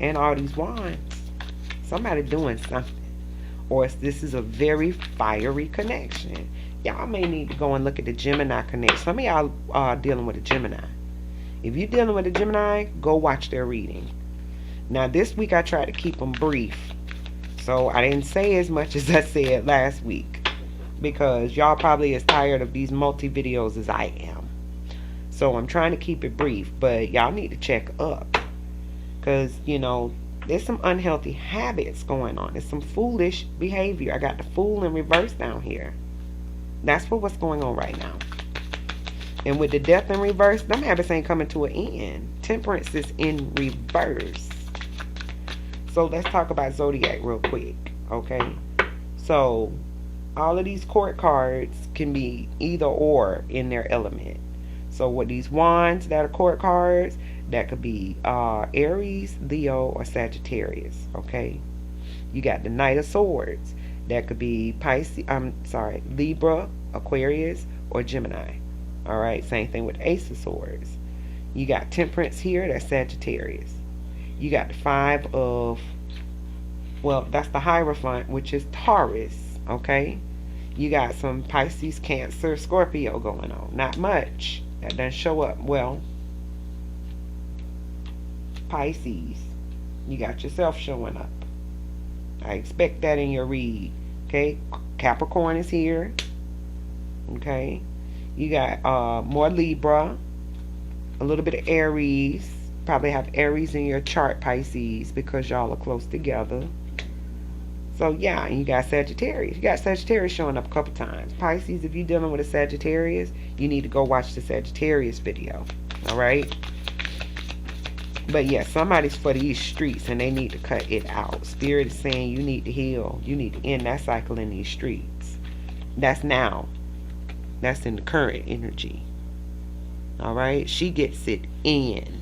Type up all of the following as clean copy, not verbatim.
and all these wands. Somebody doing something. Or this is a very fiery connection. Y'all may need to go and look at the Gemini connection. Some of y'all are dealing with a Gemini. If you're dealing with a Gemini, go watch their reading. Now, this week I tried to keep them brief. So I didn't say as much as I said last week. Because y'all probably as tired of these multi-videos as I am. So I'm trying to keep it brief. But y'all need to check up. Because, you know, there's some unhealthy habits going on. There's some foolish behavior. I got the Fool in reverse down here. That's what's going on right now. And with the Death in reverse, them habits ain't coming to an end. Temperance is in reverse. So let's talk about Zodiac real quick. Okay. So all of these court cards can be either or in their element. So with these wands that are court cards, that could be Aries, Leo, or Sagittarius. Okay. You got the Knight of Swords. That could be Libra, Aquarius, or Gemini. Alright, same thing with Ace of Swords. You got Temperance here, that's Sagittarius. You got the Five of, well, that's the Hierophant, which is Taurus. Okay. You got some Pisces, Cancer, Scorpio going on. Not much. That doesn't show up. Well, Pisces, you got yourself showing up. I expect that in your read. Okay. Capricorn is here. Okay. You got more Libra, a little bit of Aries. Probably have Aries in your chart, Pisces, because y'all are close together. So yeah, and you got Sagittarius. You got Sagittarius showing up a couple times. Pisces, if you're dealing with a Sagittarius, you need to go watch the Sagittarius video. Alright? But yeah, somebody's for these streets and they need to cut it out. Spirit is saying you need to heal. You need to end that cycle in these streets. That's now. That's in the current energy. Alright? She gets it in.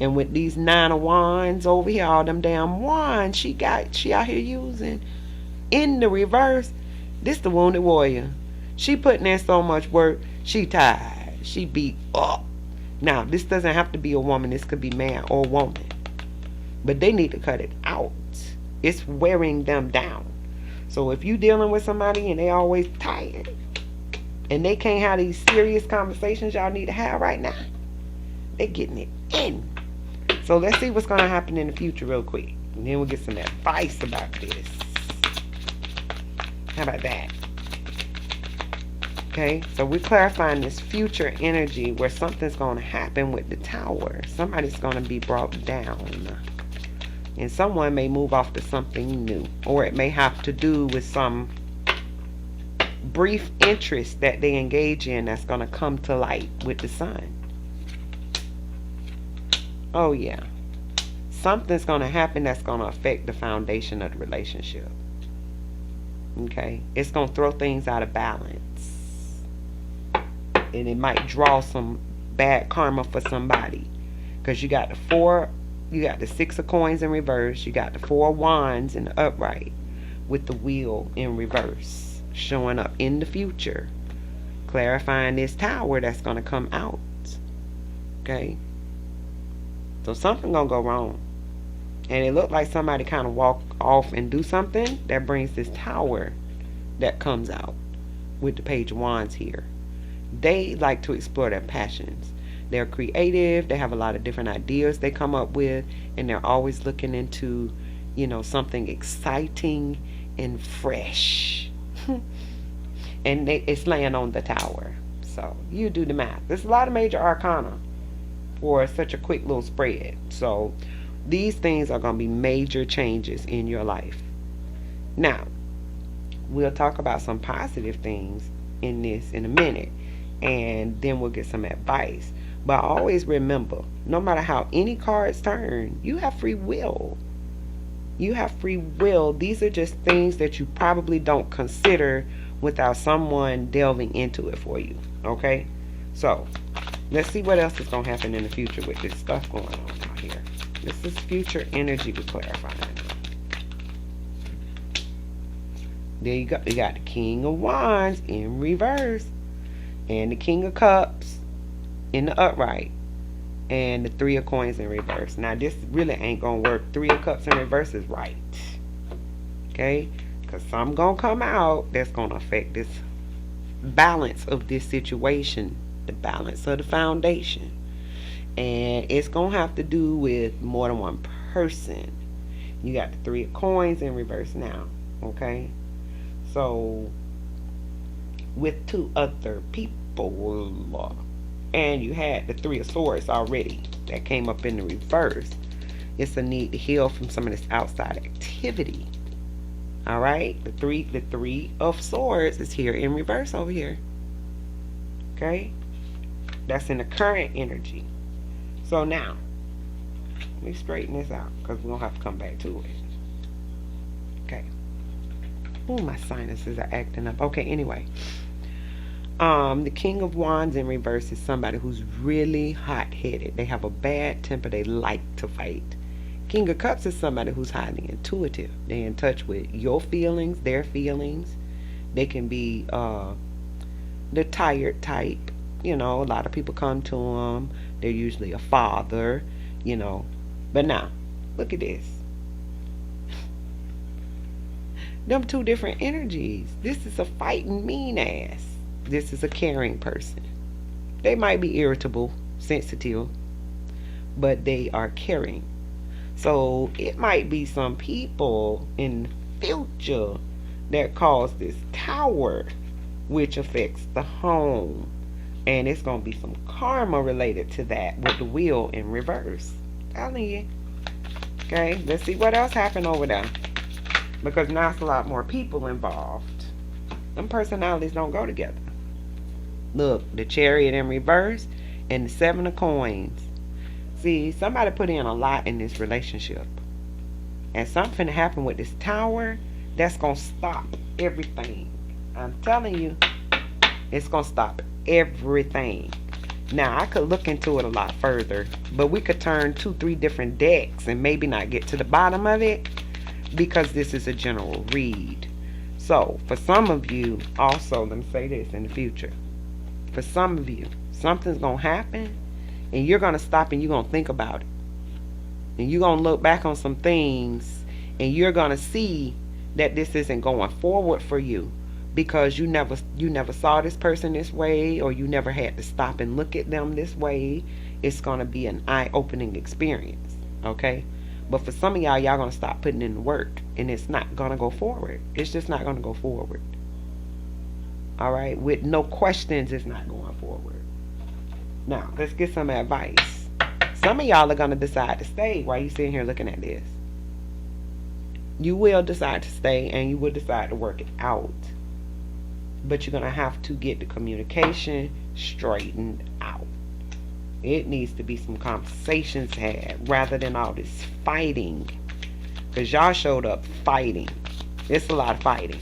And with these 9 of Wands over here, all them damn wands she out here using in the reverse. This the wounded warrior. She putting in so much work. She tired. She beat up. Now, this doesn't have to be a woman. This could be man or woman. But they need to cut it out. It's wearing them down. So if you dealing with somebody and they always tired and they can't have these serious conversations y'all need to have right now, they getting it in. So let's see what's going to happen in the future real quick. And then we'll get some advice about this. How about that? Okay, so we're clarifying this future energy where something's going to happen with the Tower. Somebody's going to be brought down. And someone may move off to something new. Or it may have to do with some brief interest that they engage in that's going to come to light with the Sun. Oh yeah. Something's going to happen that's going to affect the foundation of the relationship. Okay. It's going to throw things out of balance. And it might draw some bad karma for somebody. Because you got the 6 of coins in reverse. You got the 4 of wands in the upright. With the wheel in reverse. Showing up in the future. Clarifying this Tower that's going to come out. Okay. So something gonna go wrong. And it looked like somebody kind of walk off and do something that brings this Tower that comes out with the Page of Wands here. They like to explore their passions. They're creative. They have a lot of different ideas they come up with. And they're always looking into, you know, something exciting and fresh. And it's laying on the Tower. So you do the math. There's a lot of major arcana for such a quick little spread. So these things are going to be major changes in your life. Now, we'll talk about some positive things in this in a minute. And then we'll get some advice. But always remember, no matter how any cards turn, you have free will. You have free will. These are just things that you probably don't consider without someone delving into it for you. Okay? So, let's see what else is going to happen in the future with this stuff going on out here. This is future energy we're clarifying. There you go. You got the King of Wands in reverse. And the King of Cups in the upright. and the Three of Coins in reverse. Now this really ain't gonna work. Three of Cups in reverse is right. Okay? Because something gonna come out that's gonna affect this balance of this situation. The balance of the foundation. And it's gonna have to do with more than one person. You got the Three of Coins in reverse now. Okay? So with two other people, and you had the Three of Swords already that came up in the reverse, it's a need to heal from some of this outside activity. All right, the three of Swords is here in reverse over here. Okay, that's in the current energy. So now let me straighten this out because we're gonna have to come back to it. Okay. Oh, my sinuses are acting up. Okay, anyway. The King of Wands in reverse is somebody who's really hot-headed. They have a bad temper. They like to fight. King of Cups is somebody who's highly intuitive. They're in touch with your feelings, their feelings. They can be the tired type. You know, a lot of people come to them. They're usually a father, you know. But now, look at this. Them two different energies. This is a fighting mean ass. This is a caring person. They might be irritable, sensitive, but they are caring. So it might be some people in the future that cause this tower, which affects the home. And it's going to be some karma related to that with the wheel in reverse. Telling you. Okay, let's see what else happened over there. Because now it's a lot more people involved. Them personalities don't go together. Look, the Chariot in reverse and the Seven of Coins. See, somebody put in a lot in this relationship. And something happened with this tower that's going to stop everything. I'm telling you, it's going to stop everything. Now, I could look into it a lot further, but we could turn 2-3 different decks and maybe not get to the bottom of it because this is a general read. So, for some of you, also, let me say this in the future. For some of you, something's going to happen and you're going to stop and you're going to think about it. And you're going to look back on some things and you're going to see that this isn't going forward for you because you never saw this person this way, or you never had to stop and look at them this way. It's going to be an eye-opening experience, okay? But for some of y'all going to stop putting in the work and it's not going to go forward. It's just not going to go forward. All right? With no questions, it's not going forward. Now, let's get some advice. Some of y'all are going to decide to stay while you're sitting here looking at this. You will decide to stay and you will decide to work it out. But you're going to have to get the communication straightened out. It needs to be some conversations had rather than all this fighting. Because y'all showed up fighting. It's a lot of fighting.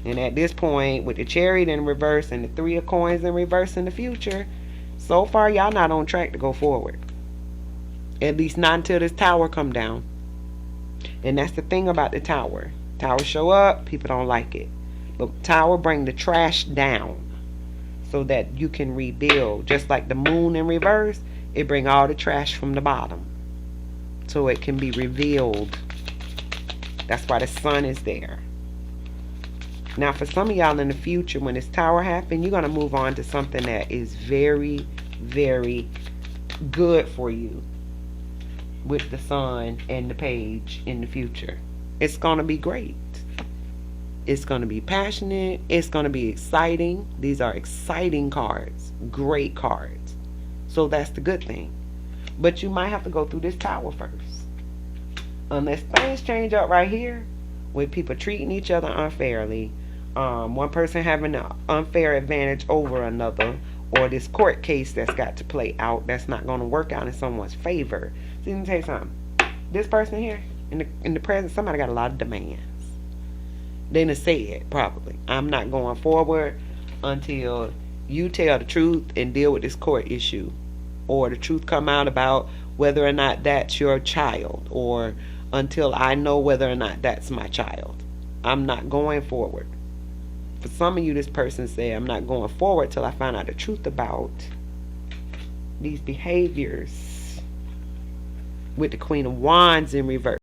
And at this point, with the Chariot in reverse and the Three of Coins in reverse in the future, so far y'all not on track to go forward. At least not until this tower come down. And that's the thing about the tower. Towers show up, people don't like it. But tower bring the trash down so that you can rebuild. Just like the moon in reverse, it bring all the trash from the bottom so it can be revealed. That's why the sun is there. Now for some of y'all in the future, when this tower happens, you're going to move on to something that is very, very good for you with the sun and the page in the future. It's going to be great. It's going to be passionate. It's going to be exciting. These are exciting cards. Great cards. So that's the good thing. But you might have to go through this tower first. Unless things change up right here with people treating each other unfairly. One person having an unfair advantage over another. Or this court case that's got to play out that's not going to work out in someone's favor. See, let me tell you something. This person here, in the present, somebody got a lot of demands. They done said, probably, I'm not going forward until you tell the truth and deal with this court issue. Or the truth come out about whether or not that's your child. Or until I know whether or not that's my child. I'm not going forward. For some of you, this person said, I'm not going forward till I find out the truth about these behaviors with the Queen of Wands in reverse.